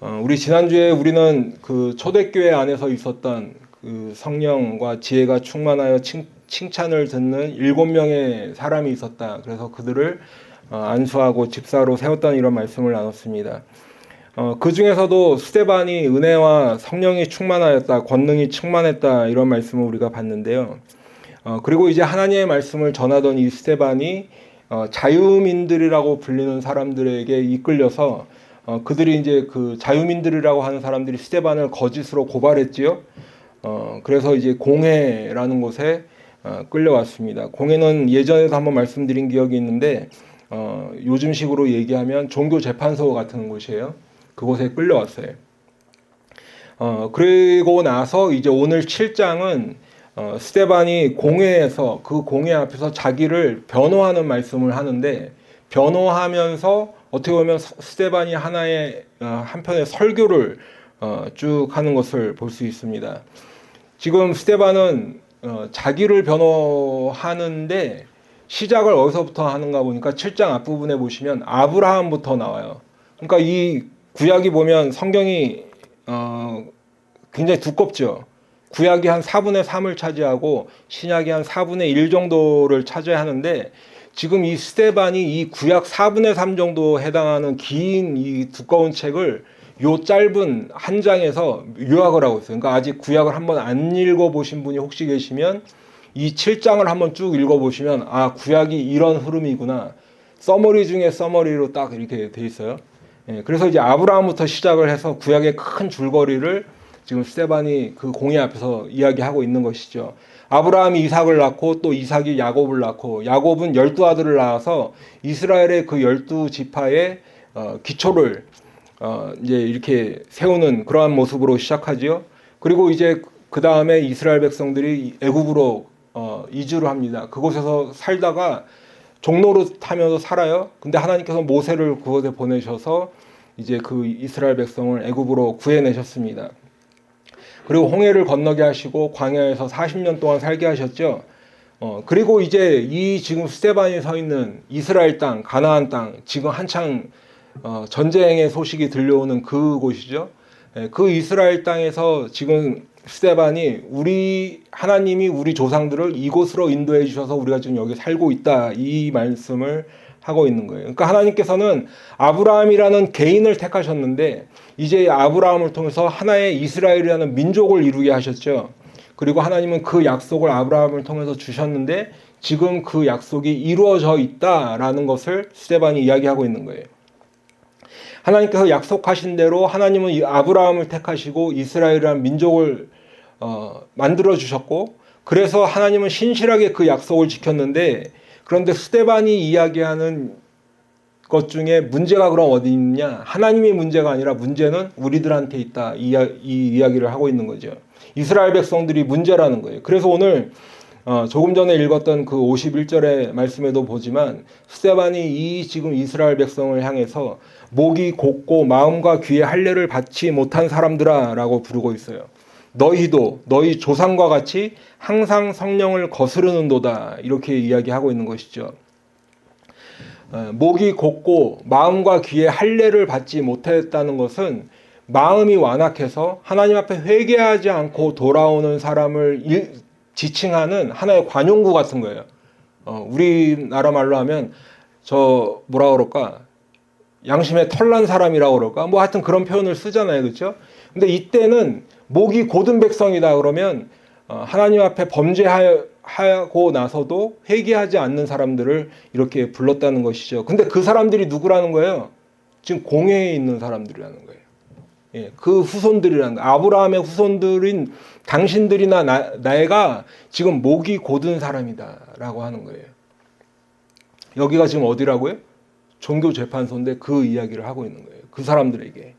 우리 지난주에 우리는 그 초대교회 안에서 있었던 그 성령과 지혜가 충만하여 칭찬을 듣는 7명의 사람이 있었다. 그래서 그들을 안수하고 집사로 세웠다는 이런 말씀을 나눴습니다. 그 중에서도 스데반이 은혜와 성령이 충만하였다, 권능이 충만했다 이런 말씀을 우리가 봤는데요. 그리고 이제 하나님의 말씀을 전하던 이 스데반이 자유민들이라고 불리는 사람들에게 이끌려서 그들이 이제 그 자유민들이라고 하는 사람들이 스데반을 거짓으로 고발했지요. 그래서 이제 공회라는 곳에 끌려왔습니다. 공회는 예전에도 한번 말씀드린 기억이 있는데 요즘식으로 얘기하면 종교재판소 같은 곳이에요. 그곳에 끌려왔어요. 그리고 나서 이제 오늘 7장은 스데반이 공회에서 그 공회 앞에서 자기를 변호하는 말씀을 하는데, 변호하면서 어떻게 보면 스데반이 한편의 설교를 쭉 하는 것을 볼 수 있습니다. 지금 스데반은 자기를 변호하는데 시작을 어디서부터 하는가 보니까 7장 앞부분에 보시면 아브라함부터 나와요. 그러니까 이 구약이 보면 성경이 굉장히 두껍죠. 구약이 한 4분의 3을 차지하고 신약이 한 4분의 1 정도를 차지해야 하는데, 지금 이 스데반이 이 구약 4분의 3 정도 해당하는 긴 이 두꺼운 책을 요 짧은 한 장에서 요약을 하고 있어요. 그러니까 아직 구약을 한번 안 읽어보신 분이 혹시 계시면 이 7장을 한번 쭉 읽어보시면 구약이 이런 흐름이구나. 서머리 중에 서머리로 딱 이렇게 돼 있어요. 그래서 이제 아브라함부터 시작을 해서 구약의 큰 줄거리를 지금 스데반이 그 공회 앞에서 이야기하고 있는 것이죠. 아브라함이 이삭을 낳고 또 이삭이 야곱을 낳고, 야곱은 12아들을 낳아서 이스라엘의 그 12지파의 기초를 이제 이렇게 세우는 그러한 모습으로 시작하지요. 그리고 이제 그 다음에 이스라엘 백성들이 애굽으로 이주를 합니다. 그곳에서 살다가 종로를 타면서 살아요. 근데 하나님께서 모세를 그곳에 보내셔서 이제 그 이스라엘 백성을 애굽으로 구해내셨습니다. 그리고 홍해를 건너게 하시고 광야에서 40년 동안 살게 하셨죠. 그리고 이제 이 지금 스데반이 서 있는 이스라엘 땅, 가나안 땅, 지금 한창 전쟁의 소식이 들려오는 그곳이죠. 그 이스라엘 땅에서 지금 스데반이 하나님이 우리 조상들을 이곳으로 인도해 주셔서 우리가 지금 여기 살고 있다, 이 말씀을 하고 있는 거예요. 그러니까 하나님께서는 아브라함이라는 개인을 택하셨는데 이제 아브라함을 통해서 하나의 이스라엘이라는 민족을 이루게 하셨죠. 그리고 하나님은 그 약속을 아브라함을 통해서 주셨는데 지금 그 약속이 이루어져 있다라는 것을 스데반이 이야기하고 있는 거예요. 하나님께서 약속하신 대로 하나님은 이 아브라함을 택하시고 이스라엘이라는 민족을 만들어 주셨고, 그래서 하나님은 신실하게 그 약속을 지켰는데, 그런데 스데반이 이야기하는 것 중에 문제가 그럼 어디 있느냐? 하나님의 문제가 아니라 문제는 우리들한테 있다, 이 이야기를 하고 있는 거죠. 이스라엘 백성들이 문제라는 거예요. 그래서 오늘 조금 전에 읽었던 그 51절의 말씀에도 보지만 스데반이 이 지금 이스라엘 백성을 향해서 목이 곧고 마음과 귀에 할례를 받지 못한 사람들아 라고 부르고 있어요. 너희도 너희 조상과 같이 항상 성령을 거스르는도다, 이렇게 이야기하고 있는 것이죠. 목이 곧고 마음과 귀에 할례를 받지 못했다는 것은 마음이 완악해서 하나님 앞에 회개하지 않고 돌아오는 사람을 지칭하는 하나의 관용구 같은 거예요. 우리나라 말로 하면 뭐라 그럴까, 양심에 털난 사람이라고 그럴까, 뭐 하여튼 그런 표현을 쓰잖아요, 그렇죠? 근데 이때는 목이 곧은 백성이다 그러면 하나님 앞에 범죄하고 나서도 회개하지 않는 사람들을 이렇게 불렀다는 것이죠. 근데 그 사람들이 누구라는 거예요? 지금 공회에 있는 사람들이라는 거예요. 그 후손들이라는 거예요. 아브라함의 후손들인 당신들이나 내가 지금 목이 곧은 사람이다 라고 하는 거예요. 여기가 지금 어디라고요? 종교재판소인데 그 이야기를 하고 있는 거예요. 그 사람들에게.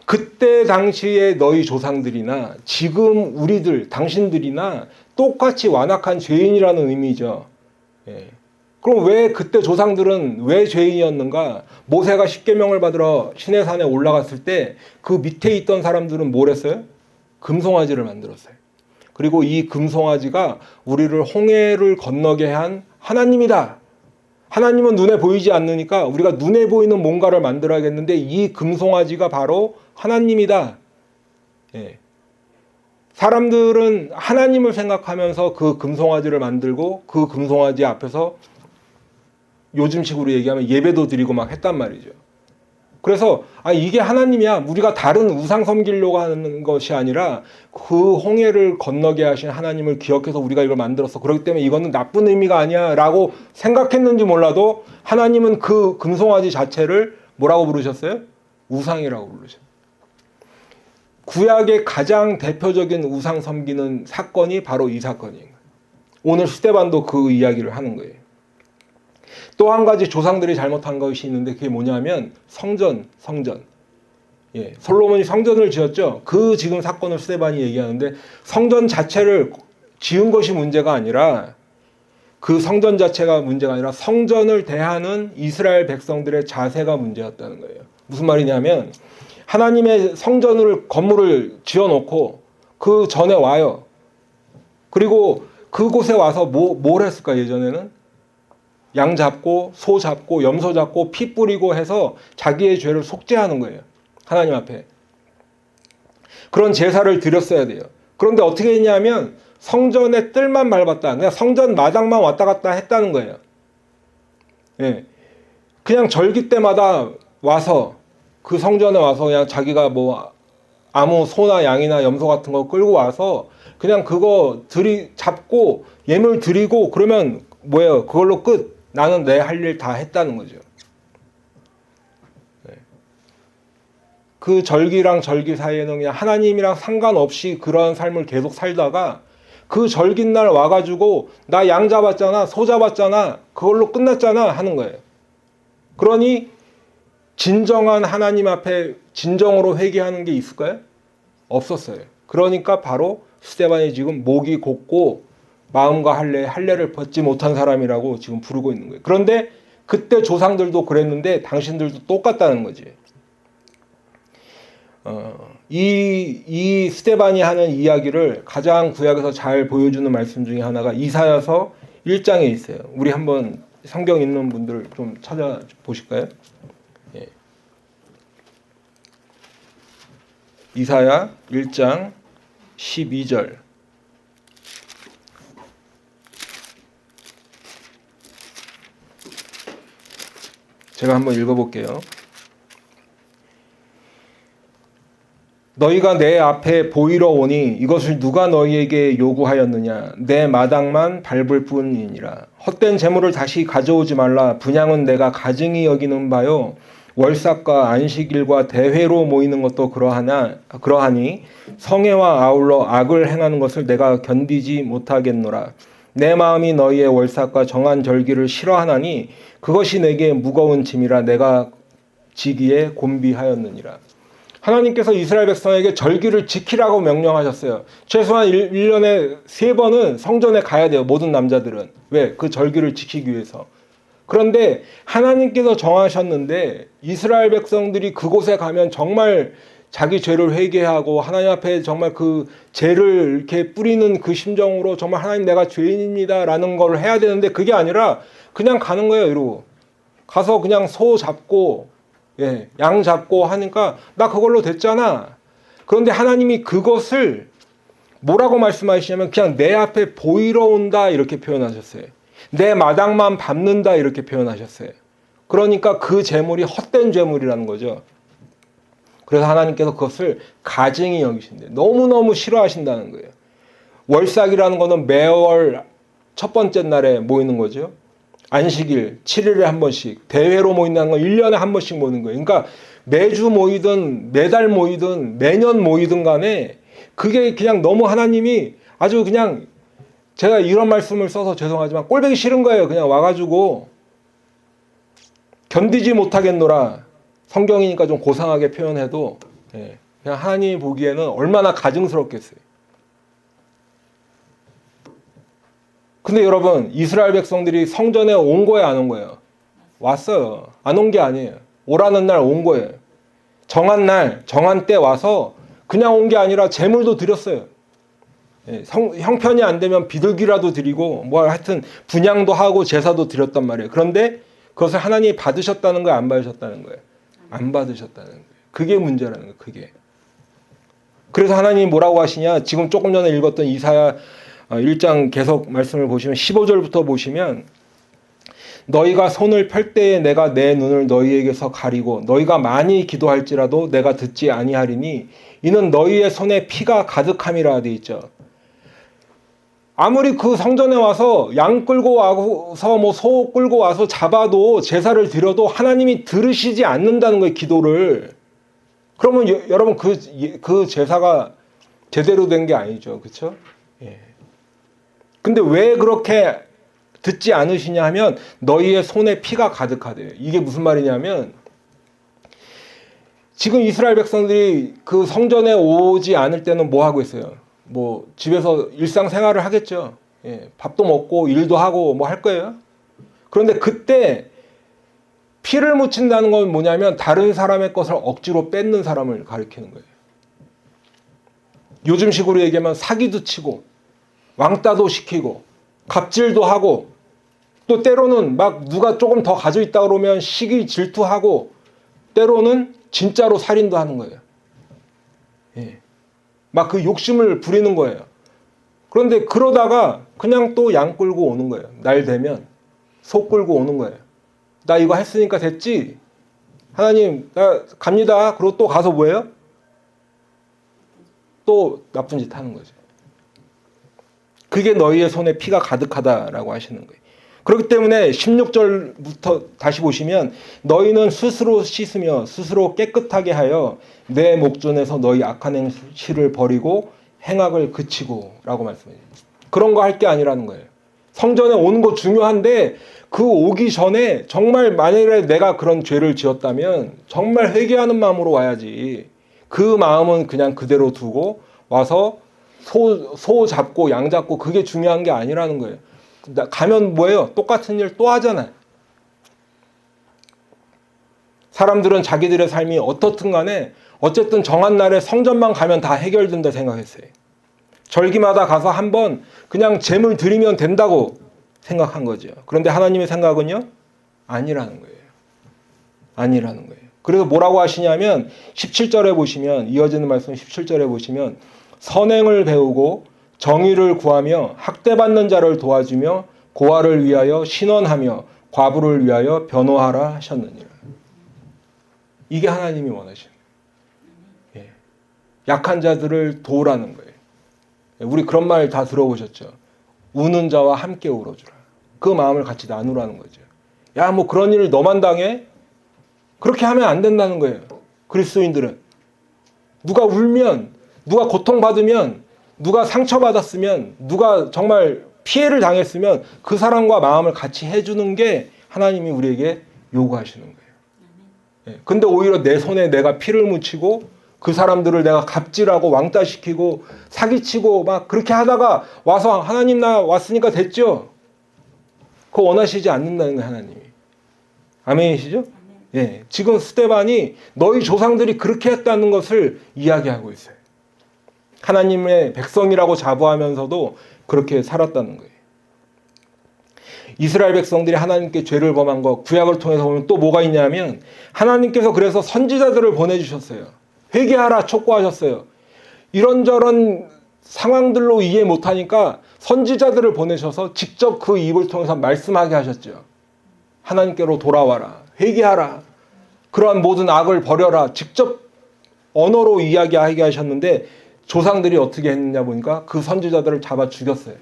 그때 당시에 너희 조상들이나 지금 우리들, 당신들이나 똑같이 완악한 죄인이라는 의미죠. 그럼 왜 그때 조상들은 왜 죄인이었는가? 모세가 십계명을 받으러 시내산에 올라갔을 때 그 밑에 있던 사람들은 뭘 했어요? 금송아지를 만들었어요. 그리고 이 금송아지가 우리를 홍해를 건너게 한 하나님이다. 하나님은 눈에 보이지 않으니까 우리가 눈에 보이는 뭔가를 만들어야겠는데 이 금송아지가 바로 하나님이다. 예. 사람들은 하나님을 생각하면서 그 금송아지를 만들고 그 금송아지 앞에서 요즘식으로 얘기하면 예배도 드리고 막 했단 말이죠. 그래서 이게 하나님이야. 우리가 다른 우상 섬기려고 하는 것이 아니라 그 홍해를 건너게 하신 하나님을 기억해서 우리가 이걸 만들었어. 그렇기 때문에 이거는 나쁜 의미가 아니야 라고 생각했는지 몰라도 하나님은 그 금송아지 자체를 뭐라고 부르셨어요? 우상이라고 부르셨어요. 구약의 가장 대표적인 우상 섬기는 사건이 바로 이 사건이에요. 오늘 스데반도 그 이야기를 하는 거예요. 또 한 가지 조상들이 잘못한 것이 있는데 그게 뭐냐면 성전. 예, 솔로몬이 성전을 지었죠. 그 지금 사건을 스데반이 얘기하는데 성전 자체를 지은 것이 문제가 아니라 그 성전 자체가 문제가 아니라 성전을 대하는 이스라엘 백성들의 자세가 문제였다는 거예요. 무슨 말이냐면 하나님의 건물을 지어놓고 그 전에 와요. 그리고 그곳에 와서 뭘 했을까 예전에는? 양 잡고 소 잡고 염소 잡고 피 뿌리고 해서 자기의 죄를 속죄하는 거예요. 하나님 앞에. 그런 제사를 드렸어야 돼요. 그런데 어떻게 했냐면 성전의 뜰만 밟았다. 그냥 성전 마당만 왔다 갔다 했다는 거예요. 예. 그냥 절기 때마다 와서 그 성전에 와서 그냥 자기가 아무 소나 양이나 염소 같은 거 끌고 와서 그냥 그거 잡고 예물 드리고 그러면 뭐예요? 그걸로 끝. 나는 내 할 일 다 했다는 거죠. 네. 그 절기랑 절기 사이에는 그냥 하나님이랑 상관없이 그런 삶을 계속 살다가 그 절기날 와가지고 나 양 잡았잖아, 소 잡았잖아, 그걸로 끝났잖아 하는 거예요. 그러니 진정한 하나님 앞에 진정으로 회개하는 게 있을까요? 없었어요. 그러니까 바로 스데반이 지금 목이 곧고 마음과 할례를 받지 못한 사람이라고 지금 부르고 있는 거예요. 그런데 그때 조상들도 그랬는데 당신들도 똑같다는 거지. 이 스데반이 하는 이야기를 가장 구약에서 잘 보여주는 말씀 중에 하나가 이사야서 1장에 있어요. 우리 한번 성경 있는 분들 좀 찾아보실까요? 예. 이사야 1장 12절. 제가 한번 읽어볼게요. 너희가 내 앞에 보이러 오니 이것을 누가 너희에게 요구하였느냐? 내 마당만 밟을 뿐이니라. 헛된 재물을 다시 가져오지 말라. 분향은 내가 가증히 여기는 바요. 월삭과 안식일과 대회로 모이는 것도 그러하니 성회와 아울러 악을 행하는 것을 내가 견디지 못하겠노라. 내 마음이 너희의 월삭과 정한 절기를 싫어하나니 그것이 내게 무거운 짐이라 내가 지기에 곤비하였느니라. 하나님께서 이스라엘 백성에게 절기를 지키라고 명령하셨어요. 최소한 1년에 3번은 성전에 가야 돼요. 모든 남자들은. 왜? 그 절기를 지키기 위해서. 그런데 하나님께서 정하셨는데 이스라엘 백성들이 그곳에 가면 정말 자기 죄를 회개하고 하나님 앞에 정말 그 죄를 이렇게 뿌리는 그 심정으로 정말 하나님 내가 죄인입니다 라는 걸 해야 되는데 그게 아니라 그냥 가는 거예요. 이러고 가서 그냥 소 잡고 양 잡고 하니까 나 그걸로 됐잖아. 그런데 하나님이 그것을 뭐라고 말씀하시냐면 그냥 내 앞에 보이러 온다 이렇게 표현하셨어요. 내 마당만 밟는다 이렇게 표현하셨어요. 그러니까 그 재물이 헛된 재물이라는 거죠. 그래서 하나님께서 그것을 가증히 여기신대요. 너무너무 싫어하신다는 거예요. 월삭이라는 거는 매월 첫 번째 날에 모이는 거죠. 안식일 7일에 한 번씩, 대회로 모인다는 건 1년에 한 번씩 모이는 거예요. 그러니까 매주 모이든 매달 모이든 매년 모이든 간에 그게 그냥 너무 하나님이 아주 그냥 제가 이런 말씀을 써서 죄송하지만 꼴보기 싫은 거예요. 그냥 와가지고 견디지 못하겠노라. 성경이니까 좀 고상하게 표현해도 그냥 하나님이 보기에는 얼마나 가증스럽겠어요. 근데 여러분 이스라엘 백성들이 성전에 온 거예요, 안 온 거예요? 왔어요. 안 온 게 아니에요. 오라는 날 온 거예요. 정한 날, 정한 때 와서 그냥 온 게 아니라 제물도 드렸어요. 형편이 안 되면 비둘기라도 드리고 뭐 하여튼 분향도 하고 제사도 드렸단 말이에요. 그런데 그것을 하나님이 받으셨다는 거예요, 안 받으셨다는 거예요? 안 받으셨다는 거예요. 그게 문제라는 거예요. 그게. 그래서 하나님이 뭐라고 하시냐? 지금 조금 전에 읽었던 이사야 1장 계속 말씀을 보시면 15절부터 보시면 너희가 손을 펼 때에 내가 내 눈을 너희에게서 가리고 너희가 많이 기도할지라도 내가 듣지 아니하리니 이는 너희의 손에 피가 가득함이라 되어 있죠. 아무리 그 성전에 와서 양 끌고 와서 뭐 소 끌고 와서 잡아도 제사를 드려도 하나님이 들으시지 않는다는 거예요, 기도를. 그러면 여러분 그 제사가 제대로 된 게 아니죠. 그렇죠? 예. 근데 왜 그렇게 듣지 않으시냐 하면 너희의 손에 피가 가득하대요. 이게 무슨 말이냐면 지금 이스라엘 백성들이 그 성전에 오지 않을 때는 뭐 하고 있어요? 뭐 집에서 일상생활을 하겠죠. 예, 밥도 먹고 일도 하고 뭐 할 거예요. 그런데 그때 피를 묻힌다는 건 뭐냐면 다른 사람의 것을 억지로 뺏는 사람을 가리키는 거예요. 요즘 식으로 얘기하면 사기도 치고 왕따도 시키고 갑질도 하고 또 때로는 막 누가 조금 더 가지고 있다 그러면 시기 질투하고 때로는 진짜로 살인도 하는 거예요. 예. 막 그 욕심을 부리는 거예요. 그런데 그러다가 그냥 또 양 끌고 오는 거예요. 날 되면 소 끌고 오는 거예요. 나 이거 했으니까 됐지? 하나님 나 갑니다. 그리고 또 가서 뭐예요? 또 나쁜 짓 하는 거죠. 그게 너희의 손에 피가 가득하다라고 하시는 거예요. 그렇기 때문에 16절부터 다시 보시면 너희는 스스로 씻으며 스스로 깨끗하게 하여 내 목전에서 너희 악한 행실을 버리고 행악을 그치고 라고 말씀해요. 그런 거 할 게 아니라는 거예요. 성전에 오는 거 중요한데 그 오기 전에 정말 만약에 내가 그런 죄를 지었다면 정말 회개하는 마음으로 와야지. 그 마음은 그냥 그대로 두고 와서 소 잡고 양 잡고 그게 중요한 게 아니라는 거예요. 가면 뭐예요? 똑같은 일 또 하잖아요. 사람들은 자기들의 삶이 어떻든 간에 어쨌든 정한 날에 성전만 가면 다 해결된다 생각했어요. 절기마다 가서 한번 그냥 제물 드리면 된다고 생각한 거죠. 그런데 하나님의 생각은요? 아니라는 거예요. 아니라는 거예요. 그래서 뭐라고 하시냐면 17절에 보시면 이어지는 말씀 17절에 보시면 선행을 배우고 정의를 구하며 학대받는 자를 도와주며 고아를 위하여 신원하며 과부를 위하여 변호하라 하셨느니라. 이게 하나님이 원하시는 거예요. 예. 약한 자들을 도우라는 거예요. 우리 그런 말 다 들어보셨죠? 우는 자와 함께 울어주라. 그 마음을 같이 나누라는 거죠. 야, 뭐 그런 일을 너만 당해? 그렇게 하면 안 된다는 거예요. 그리스도인들은. 누가 울면, 누가 고통받으면, 누가 상처받았으면, 누가 정말 피해를 당했으면 그 사람과 마음을 같이 해주는 게 하나님이 우리에게 요구하시는 거예요. 예. 근데 오히려 내 손에 내가 피를 묻히고 그 사람들을 내가 갑질하고 왕따시키고 사기치고 막 그렇게 하다가 와서 하나님 나 왔으니까 됐죠? 그거 원하시지 않는다는 거예요, 하나님이. 아멘이시죠? 예. 지금 스데반이 너희 조상들이 그렇게 했다는 것을 이야기하고 있어요. 하나님의 백성이라고 자부하면서도 그렇게 살았다는 거예요. 이스라엘 백성들이 하나님께 죄를 범한 거 구약을 통해서 보면 또 뭐가 있냐면 하나님께서 그래서 선지자들을 보내주셨어요. 회개하라 촉구하셨어요. 이런저런 상황들로 이해 못하니까 선지자들을 보내셔서 직접 그 입을 통해서 말씀하게 하셨죠. 하나님께로 돌아와라. 회개하라. 그러한 모든 악을 버려라. 직접 언어로 이야기하게 하셨는데 조상들이 어떻게 했느냐 보니까 그 선지자들을 잡아 죽였어요.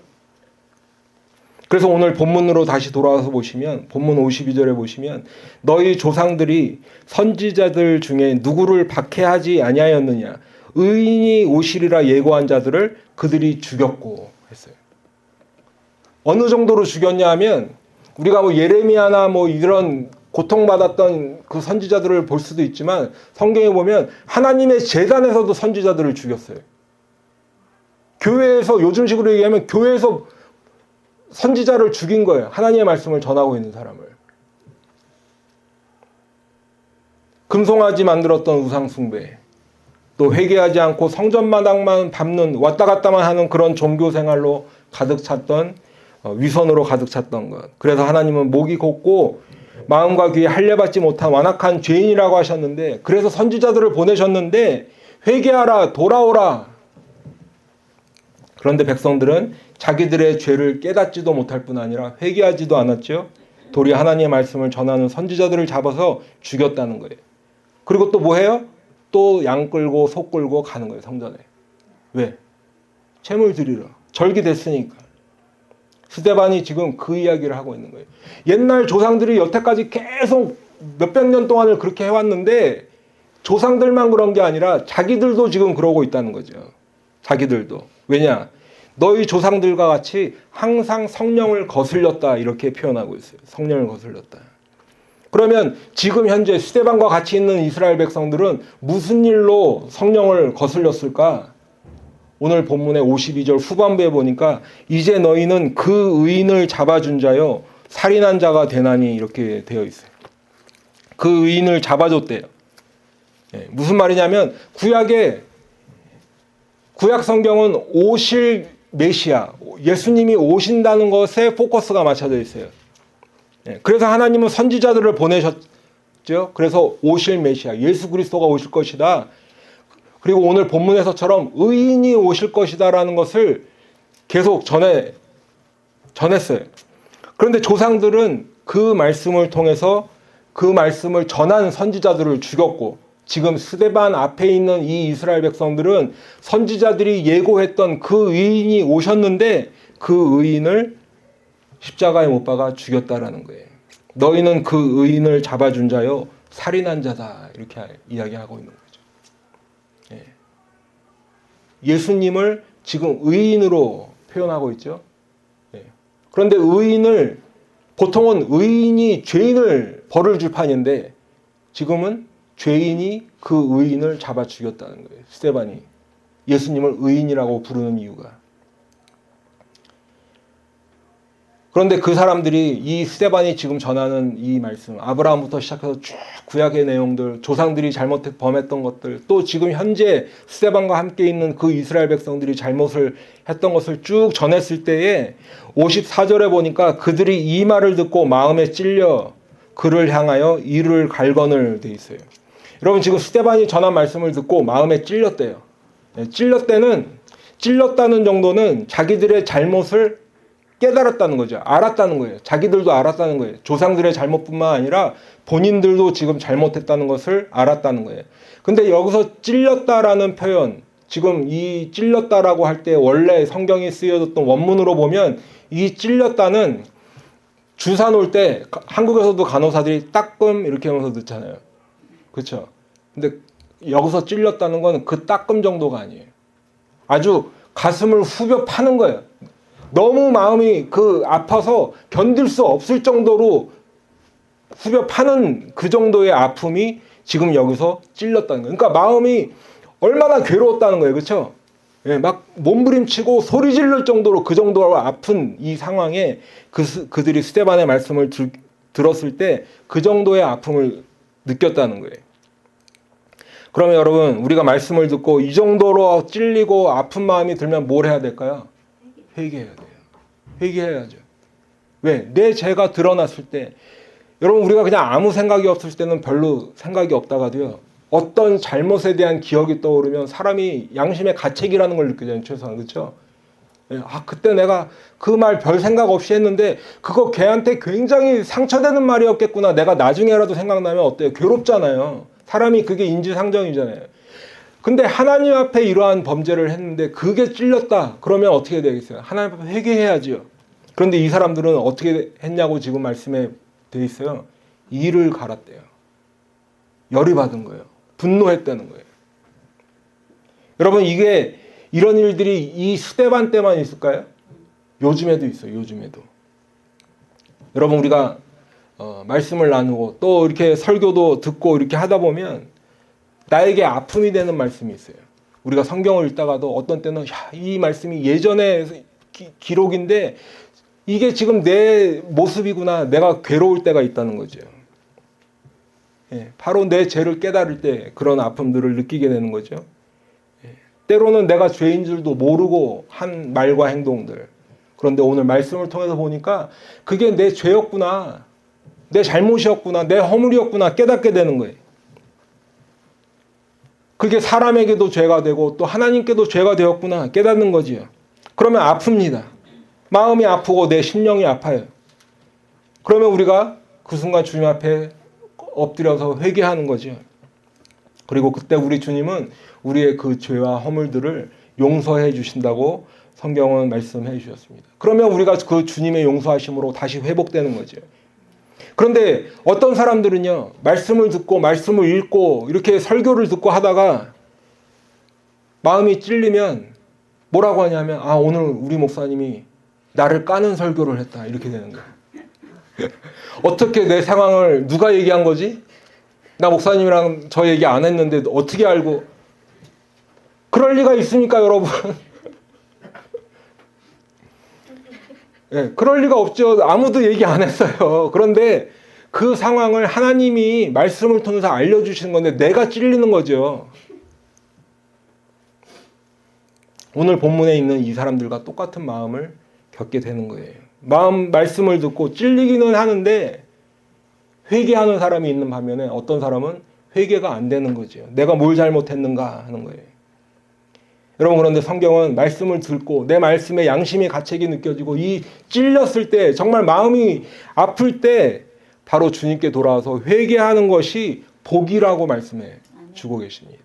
그래서 오늘 본문으로 다시 돌아와서 보시면 본문 52절에 보시면 너희 조상들이 선지자들 중에 누구를 박해하지 아니하였느냐 의인이 오시리라 예고한 자들을 그들이 죽였고 했어요. 어느 정도로 죽였냐 하면 우리가 뭐 예레미야나 뭐 이런 고통받았던 그 선지자들을 볼 수도 있지만 성경에 보면 하나님의 제단에서도 선지자들을 죽였어요. 교회에서 요즘식으로 얘기하면 교회에서 선지자를 죽인 거예요. 하나님의 말씀을 전하고 있는 사람을. 금송아지 만들었던 우상숭배, 또 회개하지 않고 성전마당만 밟는 왔다 갔다만 하는 그런 종교 생활로 가득 찼던 위선으로 가득 찼던 것. 그래서 하나님은 목이 곧고 마음과 귀에 할례받지 못한 완악한 죄인이라고 하셨는데, 그래서 선지자들을 보내셨는데 회개하라, 돌아오라. 그런데 백성들은 자기들의 죄를 깨닫지도 못할 뿐 아니라 회개하지도 않았죠. 도리 하나님의 말씀을 전하는 선지자들을 잡아서 죽였다는 거예요. 그리고 또 뭐 해요? 또 양 끌고 소 끌고 가는 거예요, 성전에. 왜? 제물 드리러. 절기 됐으니까. 스데반이 지금 그 이야기를 하고 있는 거예요. 옛날 조상들이 여태까지 계속 몇백 년 동안을 그렇게 해왔는데 조상들만 그런 게 아니라 자기들도 지금 그러고 있다는 거죠. 자기들도. 왜냐? 너희 조상들과 같이 항상 성령을 거슬렸다, 이렇게 표현하고 있어요. 성령을 거슬렸다. 그러면 지금 현재 스데반과 같이 있는 이스라엘 백성들은 무슨 일로 성령을 거슬렸을까? 오늘 본문의 52절 후반부에 보니까 이제 너희는 그 의인을 잡아준 자요 살인한 자가 되나니, 이렇게 되어 있어요. 그 의인을 잡아줬대요. 무슨 말이냐면 구약 성경은 오실 메시아, 예수님이 오신다는 것에 포커스가 맞춰져 있어요. 그래서 하나님은 선지자들을 보내셨죠. 그래서 오실 메시아, 예수 그리스도가 오실 것이다. 그리고 오늘 본문에서처럼 의인이 오실 것이다라는 것을 계속 전했어요. 그런데 조상들은 그 말씀을 통해서 그 말씀을 전한 선지자들을 죽였고, 지금 스데반 앞에 있는 이 이스라엘 백성들은 선지자들이 예고했던 그 의인이 오셨는데 그 의인을 십자가에 못 박아 죽였다라는 거예요. 너희는 그 의인을 잡아준 자요 살인한 자다, 이렇게 이야기하고 있는 거죠. 예수님을 지금 의인으로 표현하고 있죠. 그런데 의인을, 보통은 의인이 죄인을 벌을 줄 판인데 지금은 죄인이 그 의인을 잡아 죽였다는 거예요. 스데반이 예수님을 의인이라고 부르는 이유가. 그런데 그 사람들이 이 스데반이 지금 전하는 이 말씀, 아브라함부터 시작해서 쭉 구약의 내용들, 조상들이 범했던 것들, 또 지금 현재 스데반과 함께 있는 그 이스라엘 백성들이 잘못을 했던 것을 쭉 전했을 때에 54절에 보니까 그들이 이 말을 듣고 마음에 찔려 그를 향하여 이를 갈거늘 돼 있어요. 여러분, 지금 스데반이 전한 말씀을 듣고 마음에 찔렸대요. 찔렸다는 정도는 자기들의 잘못을 깨달았다는 거죠. 알았다는 거예요. 자기들도 알았다는 거예요. 조상들의 잘못뿐만 아니라 본인들도 지금 잘못했다는 것을 알았다는 거예요. 근데 여기서 찔렸다라는 표현, 지금 이 찔렸다라고 할 때 원래 성경이 쓰여졌던 원문으로 보면 이 찔렸다는 주사 놓을 때 한국에서도 간호사들이 따끔 이렇게 하면서 넣잖아요. 그렇죠? 근데 여기서 찔렸다는 건 그 따끔 정도가 아니에요. 아주 가슴을 후벼 파는 거예요. 너무 마음이 아파서 견딜 수 없을 정도로 후벼 파는 그 정도의 아픔이 지금 여기서 찔렸다는 거예요. 그러니까 마음이 얼마나 괴로웠다는 거예요. 그렇죠? 막 몸부림치고 소리 지를 정도로, 그 정도로 아픈 이 상황에 그들이 스데반의 말씀을 들었을 때 그 정도의 아픔을 느꼈다는 거예요. 그러면 여러분, 우리가 말씀을 듣고 이 정도로 찔리고 아픈 마음이 들면 뭘 해야 될까요? 회개해야 돼요. 회개해야죠. 왜? 내 죄가 드러났을 때, 여러분, 우리가 그냥 아무 생각이 없을 때는 별로 생각이 없다가도요, 어떤 잘못에 대한 기억이 떠오르면 사람이 양심의 가책이라는 걸 느끼잖아요. 최소한. 그렇죠? 그때 내가 그 말 별 생각 없이 했는데 그거 걔한테 굉장히 상처되는 말이었겠구나. 내가 나중에라도 생각나면 어때요? 괴롭잖아요. 사람이 그게 인지상정이잖아요. 근데 하나님 앞에 이러한 범죄를 했는데 그게 찔렸다. 그러면 어떻게 되겠어요? 하나님 앞에 회개해야죠. 그런데 이 사람들은 어떻게 했냐고 지금 말씀에 돼 있어요. 이를 갈았대요. 열이 받은 거예요. 분노했다는 거예요. 여러분, 이런 일들이 이 스데반 때만 있을까요? 요즘에도 있어요. 요즘에도. 여러분, 우리가 말씀을 나누고 또 이렇게 설교도 듣고 이렇게 하다 보면 나에게 아픔이 되는 말씀이 있어요. 우리가 성경을 읽다가도 어떤 때는 이 말씀이 예전의 기록인데 이게 지금 내 모습이구나. 내가 괴로울 때가 있다는 거죠. 바로 내 죄를 깨달을 때 그런 아픔들을 느끼게 되는 거죠. 때로는 내가 죄인 줄도 모르고 한 말과 행동들. 그런데 오늘 말씀을 통해서 보니까 그게 내 죄였구나. 내 잘못이었구나, 내 허물이었구나 깨닫게 되는 거예요. 그게 사람에게도 죄가 되고 또 하나님께도 죄가 되었구나 깨닫는 거지요. 그러면 아픕니다. 마음이 아프고 내 심령이 아파요. 그러면 우리가 그 순간 주님 앞에 엎드려서 회개하는 거죠. 그리고 그때 우리 주님은 우리의 그 죄와 허물들을 용서해 주신다고 성경은 말씀해 주셨습니다. 그러면 우리가 그 주님의 용서하심으로 다시 회복되는 거죠. 그런데 어떤 사람들은요, 말씀을 듣고 말씀을 읽고 이렇게 설교를 듣고 하다가 마음이 찔리면 뭐라고 하냐면, 아, 오늘 우리 목사님이 나를 까는 설교를 했다 이렇게 되는 거예요. 어떻게 내 상황을 누가 얘기한 거지? 나 목사님이랑 저 얘기 안 했는데 어떻게 알고? 그럴 리가 있습니까, 여러분? 네, 그럴 리가 없죠. 아무도 얘기 안 했어요. 그런데 그 상황을 하나님이 말씀을 통해서 알려주시는 건데 내가 찔리는 거죠. 오늘 본문에 있는 이 사람들과 똑같은 마음을 겪게 되는 거예요. 말씀을 듣고 찔리기는 하는데 회개하는 사람이 있는 반면에 어떤 사람은 회개가 안 되는 거죠. 내가 뭘 잘못했는가 하는 거예요. 여러분, 그런데 성경은 말씀을 듣고 내 말씀에 양심의 가책이 느껴지고 이 찔렸을 때, 정말 마음이 아플 때 바로 주님께 돌아와서 회개하는 것이 복이라고 말씀해 주고 계십니다.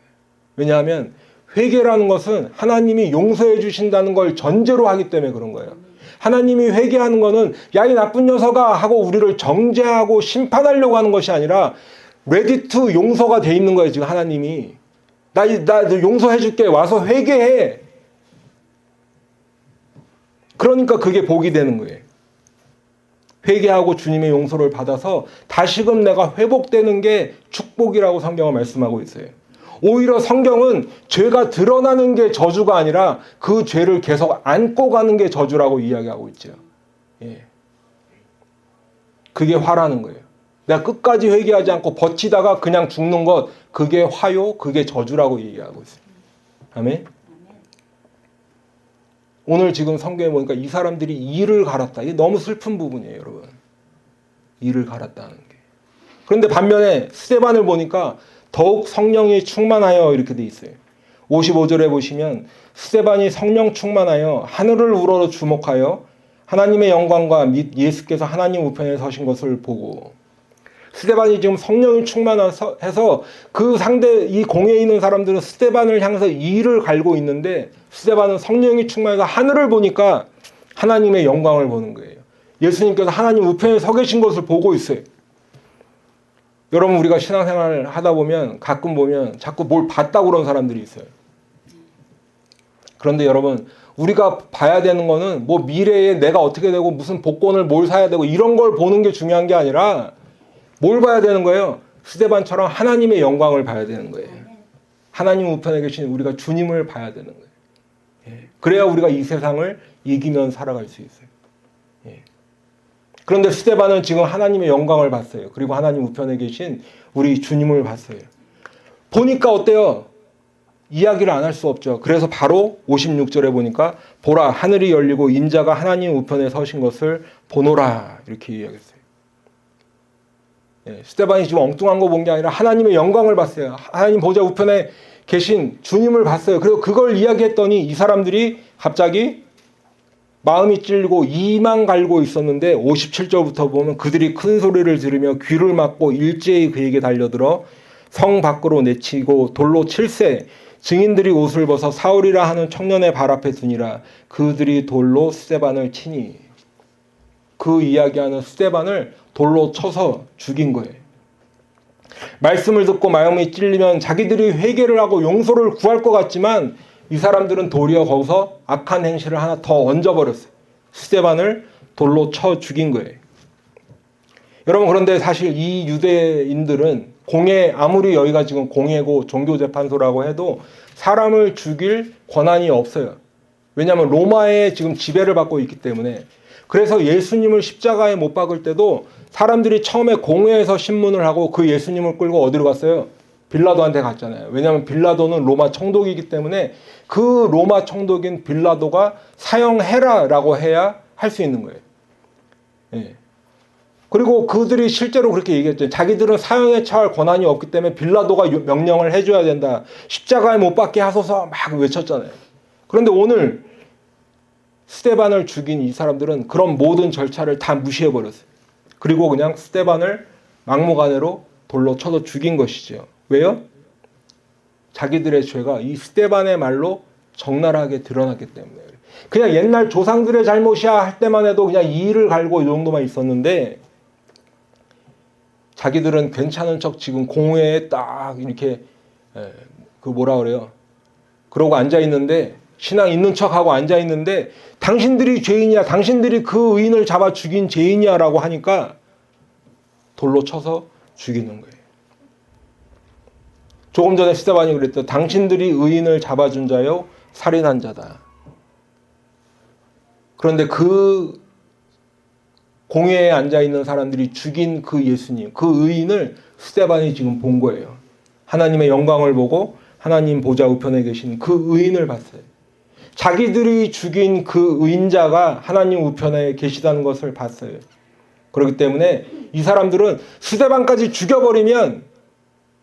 왜냐하면 회개라는 것은 하나님이 용서해 주신다는 걸 전제로 하기 때문에 그런 거예요. 하나님이 회개하는 것은 야, 이 나쁜 녀석아 하고 우리를 정죄하고 심판하려고 하는 것이 아니라 레디 투 용서가 돼 있는 거예요. 지금 하나님이 나 용서해 줄게, 와서 회개해. 그러니까 그게 복이 되는 거예요. 회개하고 주님의 용서를 받아서 다시금 내가 회복되는 게 축복이라고 성경은 말씀하고 있어요. 오히려 성경은 죄가 드러나는 게 저주가 아니라 그 죄를 계속 안고 가는 게 저주라고 이야기하고 있죠. 예. 그게 화라는 거예요. 내가 끝까지 회개하지 않고 버티다가 그냥 죽는 것, 그게 화요, 그게 저주라고 얘기하고 있어요. 아멘? 오늘 지금 성경에 보니까 이 사람들이 이를 갈았다. 이게 너무 슬픈 부분이에요, 여러분. 이를 갈았다는 게. 그런데 반면에 스데반을 보니까 더욱 성령이 충만하여 이렇게 돼 있어요. 55절에 보시면 스데반이 성령 충만하여 하늘을 우러러 주목하여 하나님의 영광과 및 예수께서 하나님 우편에 서신 것을 보고, 스데반이 지금 성령이 충만해서 그 상대 이 공에 있는 사람들은 스데반을 향해서 이를 갈고 있는데 스데반은 성령이 충만해서 하늘을 보니까 하나님의 영광을 보는 거예요. 예수님께서 하나님 우편에 서 계신 것을 보고 있어요. 여러분, 우리가 신앙생활을 하다 보면 가끔 보면 자꾸 뭘 봤다고 그런 사람들이 있어요. 그런데 여러분, 우리가 봐야 되는 거는 뭐 미래에 내가 어떻게 되고 무슨 복권을 뭘 사야 되고 이런 걸 보는 게 중요한 게 아니라 뭘 봐야 되는 거예요? 스데반처럼 하나님의 영광을 봐야 되는 거예요. 하나님 우편에 계신 우리가 주님을 봐야 되는 거예요. 예. 그래야 우리가 이 세상을 이기면 살아갈 수 있어요. 예. 그런데 스데반은 지금 하나님의 영광을 봤어요. 그리고 하나님 우편에 계신 우리 주님을 봤어요. 보니까 어때요? 이야기를 안 할 수 없죠. 그래서 바로 56절에 보니까 보라, 하늘이 열리고 인자가 하나님 우편에 서신 것을 보노라 이렇게 이야기했어요. 예, 스데반이 지금 엉뚱한 거 본 게 아니라 하나님의 영광을 봤어요. 하나님 보좌 우편에 계신 주님을 봤어요. 그리고 그걸 이야기했더니 이 사람들이 갑자기 마음이 찔리고 이만 갈고 있었는데 57절부터 보면 그들이 큰 소리를 들으며 귀를 막고 일제히 그에게 달려들어 성 밖으로 내치고 돌로 칠세, 증인들이 옷을 벗어 사울이라 하는 청년의 발 앞에 두니라. 그들이 돌로 스데반을 치니, 그 이야기하는 스데반을 돌로 쳐서 죽인 거예요. 말씀을 듣고 마음이 찔리면 자기들이 회개를 하고 용서를 구할 것 같지만 이 사람들은 도리어 거기서 악한 행실을 하나 더 얹어버렸어요. 스데반을 돌로 쳐 죽인 거예요. 여러분, 그런데 사실 이 유대인들은 공예, 아무리 여기가 지금 공예고 종교재판소라고 해도 사람을 죽일 권한이 없어요. 왜냐하면 로마에 지금 지배를 받고 있기 때문에. 그래서 예수님을 십자가에 못 박을 때도 사람들이 처음에 공회에서 신문을 하고 그 예수님을 끌고 어디로 갔어요? 빌라도한테 갔잖아요. 왜냐하면 빌라도는 로마 총독이기 때문에 그 로마 총독인 빌라도가 사형해라라고 해야 할 수 있는 거예요. 예. 그리고 그들이 실제로 그렇게 얘기했죠. 자기들은 사형에 처할 권한이 없기 때문에 빌라도가 명령을 해줘야 된다. 십자가에 못 박게 하소서 막 외쳤잖아요. 그런데 오늘 스데반을 죽인 이 사람들은 그런 모든 절차를 다 무시해버렸어요. 그리고 그냥 스데반을 막무가내로 돌로 쳐서 죽인 것이죠. 왜요? 자기들의 죄가 이 스데반의 말로 적나라하게 드러났기 때문에. 그냥 옛날 조상들의 잘못이야 할 때만 해도 그냥 이의를 갈고 이 정도만 있었는데, 자기들은 괜찮은 척 지금 공회에 딱 이렇게 뭐라 그래요? 그러고 앉아 있는데, 신앙 있는 척하고 앉아 있는데, 당신들이 죄인이야, 당신들이 그 의인을 잡아 죽인 죄인이야라고 하니까 돌로 쳐서 죽이는 거예요. 조금 전에 스데반이 그랬죠. 당신들이 의인을 잡아준 자요 살인한 자다. 그런데 그 공회에 앉아 있는 사람들이 죽인 그 예수님, 그 의인을 스데반이 지금 본 거예요. 하나님의 영광을 보고 하나님 보좌 우편에 계신 그 의인을 봤어요. 자기들이 죽인 그 의인자가 하나님 우편에 계시다는 것을 봤어요. 그렇기 때문에 이 사람들은 스데반까지 죽여버리면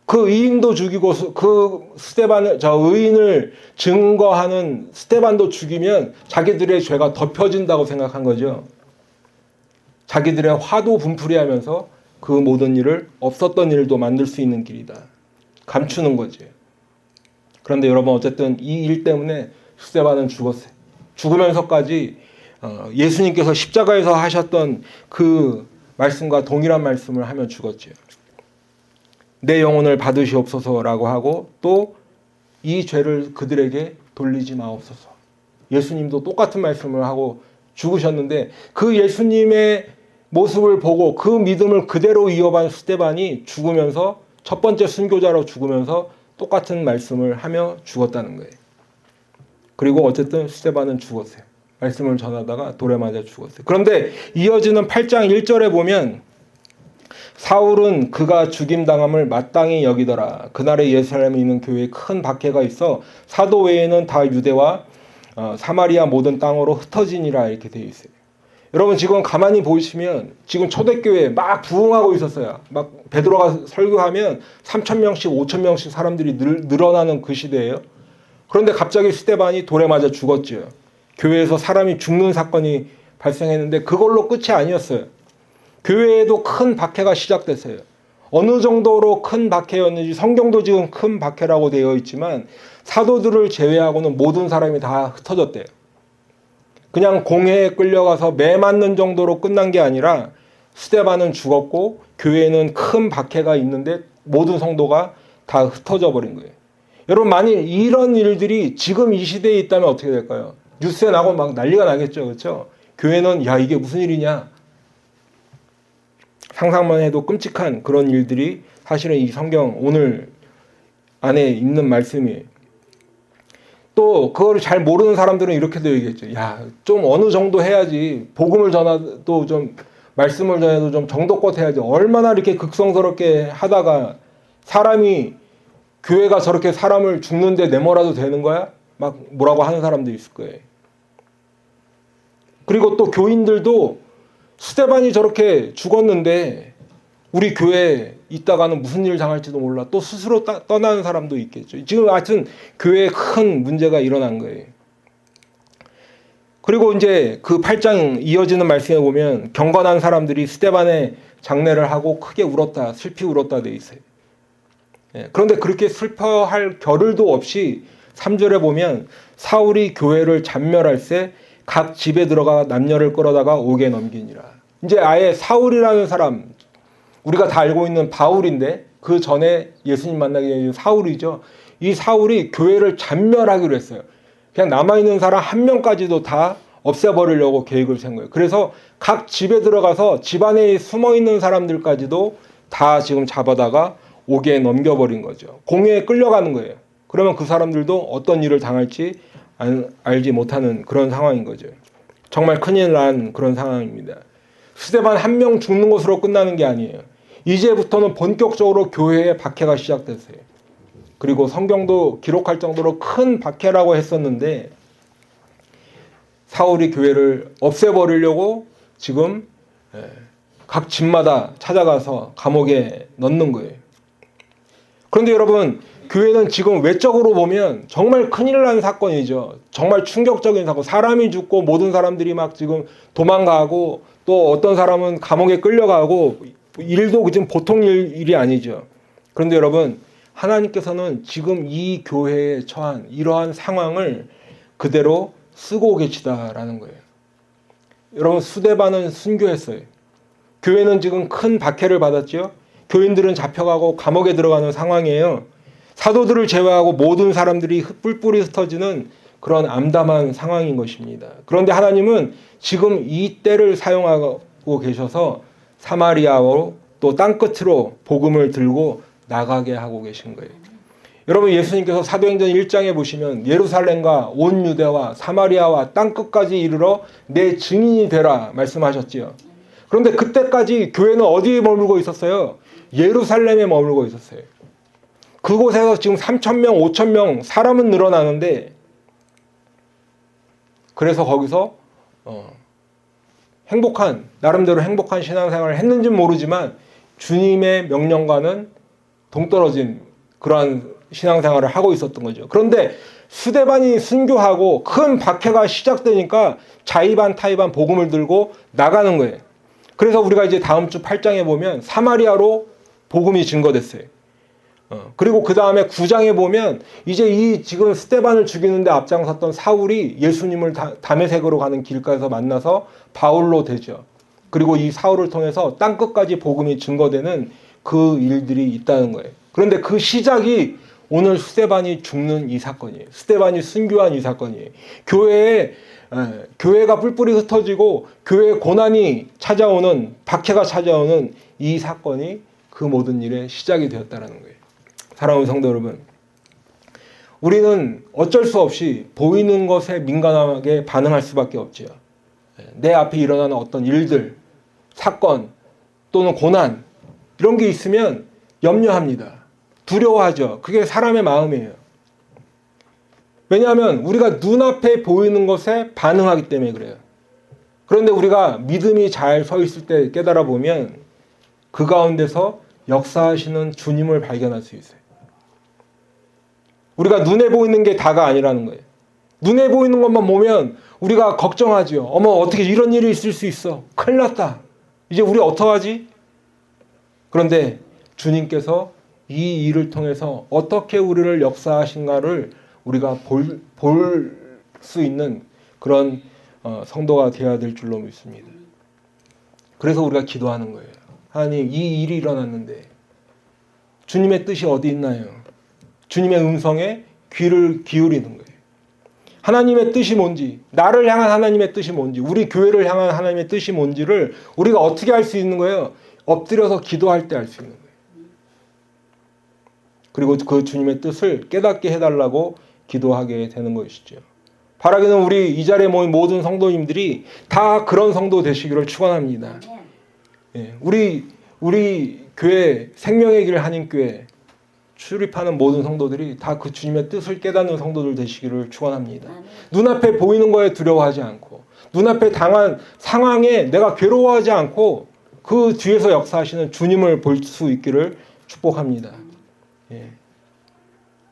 그 의인도 죽이고 그 스데반을, 저 의인을 증거하는 스데반도 죽이면 자기들의 죄가 덮여진다고 생각한 거죠. 자기들의 화도 분풀이하면서 그 모든 일을, 없었던 일도 만들 수 있는 길이다. 감추는 거지. 그런데 여러분, 어쨌든 이 일 때문에 스데반은 죽었어요. 죽으면서까지 예수님께서 십자가에서 하셨던 그 말씀과 동일한 말씀을 하며 죽었죠. 내 영혼을 받으시옵소서라고 하고, 또 이 죄를 그들에게 돌리지 마옵소서. 예수님도 똑같은 말씀을 하고 죽으셨는데, 그 예수님의 모습을 보고 그 믿음을 그대로 이어간 스데반이 죽으면서, 첫 번째 순교자로 죽으면서 똑같은 말씀을 하며 죽었다는 거예요. 그리고 어쨌든 스데반은 죽었어요. 말씀을 전하다가 돌에 맞아 죽었어요. 그런데 이어지는 8장 1절에 보면, 사울은 그가 죽임당함을 마땅히 여기더라. 그날에 예루살렘에 있는 교회에 큰 박해가 있어 사도 외에는 다 유대와 사마리아 모든 땅으로 흩어지니라, 이렇게 되어 있어요. 여러분, 지금 가만히 보시면 지금 초대교회 막 부흥하고 있었어요. 막 베드로가 설교하면 3,000명씩 5,000명씩 사람들이 늘어나는 그 시대예요. 그런데 갑자기 스데반이 돌에 맞아 죽었죠. 교회에서 사람이 죽는 사건이 발생했는데 그걸로 끝이 아니었어요. 교회에도 큰 박해가 시작됐어요. 어느 정도로 큰 박해였는지 성경도 지금 큰 박해라고 되어 있지만, 사도들을 제외하고는 모든 사람이 다 흩어졌대요. 그냥 공회에 끌려가서 매 맞는 정도로 끝난 게 아니라, 스데반은 죽었고 교회에는 큰 박해가 있는데 모든 성도가 다 흩어져 버린 거예요. 여러분, 만일 이런 일들이 지금 이 시대에 있다면 어떻게 될까요? 뉴스에 나고 막 난리가 나겠죠. 그렇죠? 교회는 야, 이게 무슨 일이냐? 상상만 해도 끔찍한 그런 일들이 사실은 이 성경 오늘 안에 있는 말씀이에요. 또 그거를 잘 모르는 사람들은 이렇게도 얘기했죠. 야, 좀 어느 정도 해야지. 복음을 전해도 좀, 말씀을 전해도 좀 정도껏 해야지. 얼마나 이렇게 극성스럽게 하다가 사람이, 교회가 저렇게 사람을 죽는데 내몰아도 되는 거야? 막 뭐라고 하는 사람도 있을 거예요. 그리고 또 교인들도 스데반이 저렇게 죽었는데 우리 교회에 있다가는 무슨 일 당할지도 몰라. 또 스스로 떠나는 사람도 있겠죠. 지금 하여튼 교회에 큰 문제가 일어난 거예요. 그리고 이제 그 8장 이어지는 말씀에 보면 경건한 사람들이 스데반의 장례를 하고 크게 울었다, 슬피 울었다 돼 있어요. 그런데 그렇게 슬퍼할 겨를도 없이 3절에 보면 사울이 교회를 잔멸할세 각 집에 들어가 남녀를 끌어다가 옥에 넘기니라. 이제 아예 사울이라는 사람, 우리가 다 알고 있는 바울인데 그 전에 예수님 만나기 전에 사울이죠. 이 사울이 교회를 잔멸하기로 했어요. 그냥 남아있는 사람 한 명까지도 다 없애버리려고 계획을 세운 거예요. 그래서 각 집에 들어가서 집안에 숨어있는 사람들까지도 다 지금 잡아다가 옥에 넘겨버린 거죠. 공회에 끌려가는 거예요. 그러면 그 사람들도 어떤 일을 당할지 알지 못하는 그런 상황인 거죠. 정말 큰일 난 그런 상황입니다. 스데반 한 명 죽는 것으로 끝나는 게 아니에요. 이제부터는 본격적으로 교회에 박해가 시작됐어요. 그리고 성경도 기록할 정도로 큰 박해라고 했었는데 사울이 교회를 없애버리려고 지금 각 집마다 찾아가서 감옥에 넣는 거예요. 그런데 여러분, 교회는 지금 외적으로 보면 정말 큰일 난 사건이죠. 정말 충격적인 사건. 사람이 죽고 모든 사람들이 막 지금 도망가고 또 어떤 사람은 감옥에 끌려가고 일도 지금 보통 일이 아니죠. 그런데 여러분, 하나님께서는 지금 이 교회에 처한 이러한 상황을 그대로 쓰고 계시다라는 거예요. 여러분, 스데반은 순교했어요. 교회는 지금 큰 박해를 받았죠. 교인들은 잡혀가고 감옥에 들어가는 상황이에요. 사도들을 제외하고 모든 사람들이 뿔뿔이 흩어지는 그런 암담한 상황인 것입니다. 그런데 하나님은 지금 이 때를 사용하고 계셔서 사마리아로 또 땅끝으로 복음을 들고 나가게 하고 계신 거예요. 여러분, 예수님께서 사도행전 1장에 보시면 예루살렘과 온 유대와 사마리아와 땅끝까지 이르러 내 증인이 되라 말씀하셨지요. 그런데 그때까지 교회는 어디에 머물고 있었어요? 예루살렘에 머물고 있었어요. 그곳에서 지금 3,000명, 5,000명 사람은 늘어나는데, 그래서 거기서 나름대로 행복한 신앙생활을 했는지는 모르지만 주님의 명령과는 동떨어진 그러한 신앙생활을 하고 있었던 거죠. 그런데 스데반이 순교하고 큰 박해가 시작되니까 자의반 타의반 복음을 들고 나가는 거예요. 그래서 우리가 이제 다음 주 8장에 보면 사마리아로 복음이 증거됐어요. 그리고 그 다음에 9장에 보면 이제 이 지금 스데반을 죽이는데 앞장섰던 사울이 예수님을 다메섹으로 가는 길가에서 만나서 바울로 되죠. 그리고 이 사울을 통해서 땅끝까지 복음이 증거되는 그 일들이 있다는 거예요. 그런데 그 시작이 오늘 스데반이 죽는 이 사건이에요. 스데반이 순교한 이 사건이에요. 교회가 뿔뿔이 흩어지고 교회에 고난이 찾아오는, 박해가 찾아오는 이 사건이 그 모든 일의 시작이 되었다는 거예요. 사랑하는 성도 여러분, 우리는 어쩔 수 없이 보이는 것에 민감하게 반응할 수밖에 없죠. 내 앞에 일어나는 어떤 일들, 사건 또는 고난, 이런 게 있으면 염려합니다. 두려워하죠. 그게 사람의 마음이에요. 왜냐하면 우리가 눈앞에 보이는 것에 반응하기 때문에 그래요. 그런데 우리가 믿음이 잘 서 있을 때 깨달아 보면 그 가운데서 역사하시는 주님을 발견할 수 있어요. 우리가 눈에 보이는 게 다가 아니라는 거예요. 눈에 보이는 것만 보면 우리가 걱정하죠. 어머, 어떻게 이런 일이 있을 수 있어. 큰일 났다. 이제 우리 어떡하지? 그런데 주님께서 이 일을 통해서 어떻게 우리를 역사하신가를 우리가 볼 수 있는 그런 성도가 되어야 될 줄로 믿습니다. 그래서 우리가 기도하는 거예요. 하나님, 이 일이 일어났는데 주님의 뜻이 어디 있나요? 주님의 음성에 귀를 기울이는 거예요. 하나님의 뜻이 뭔지, 나를 향한 하나님의 뜻이 뭔지, 우리 교회를 향한 하나님의 뜻이 뭔지를 우리가 어떻게 알 수 있는 거예요? 엎드려서 기도할 때 알 수 있는 거예요. 그리고 그 주님의 뜻을 깨닫게 해달라고 기도하게 되는 것이죠. 바라기는 우리 이 자리에 모인 모든 성도님들이 다 그런 성도 되시기를 축원합니다. 우리 교회 생명의 길 한인교회 출입하는 모든 성도들이 다 그 주님의 뜻을 깨닫는 성도들 되시기를 축원합니다. 눈앞에 보이는 거에 두려워하지 않고, 눈앞에 당한 상황에 내가 괴로워하지 않고 그 뒤에서 역사하시는 주님을 볼 수 있기를 축복합니다.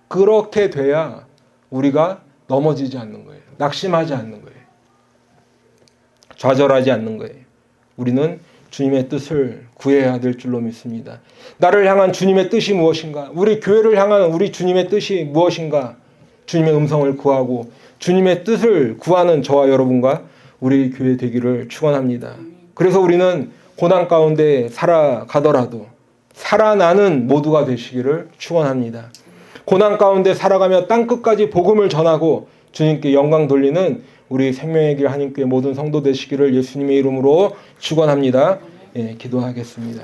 그렇게 돼야 우리가 넘어지지 않는 거예요. 낙심하지 않는 거예요. 좌절하지 않는 거예요. 우리는 주님의 뜻을 구해야 될 줄로 믿습니다. 나를 향한 주님의 뜻이 무엇인가? 우리 교회를 향한 우리 주님의 뜻이 무엇인가? 주님의 음성을 구하고 주님의 뜻을 구하는 저와 여러분과 우리 교회 되기를 축원합니다. 그래서 우리는 고난 가운데 살아가더라도 살아나는 모두가 되시기를 축원합니다. 고난 가운데 살아가며 땅끝까지 복음을 전하고 주님께 영광 돌리는 우리 생명의 길 한인교회 모든 성도 되시기를 예수님의 이름으로 축원합니다. 기도하겠습니다.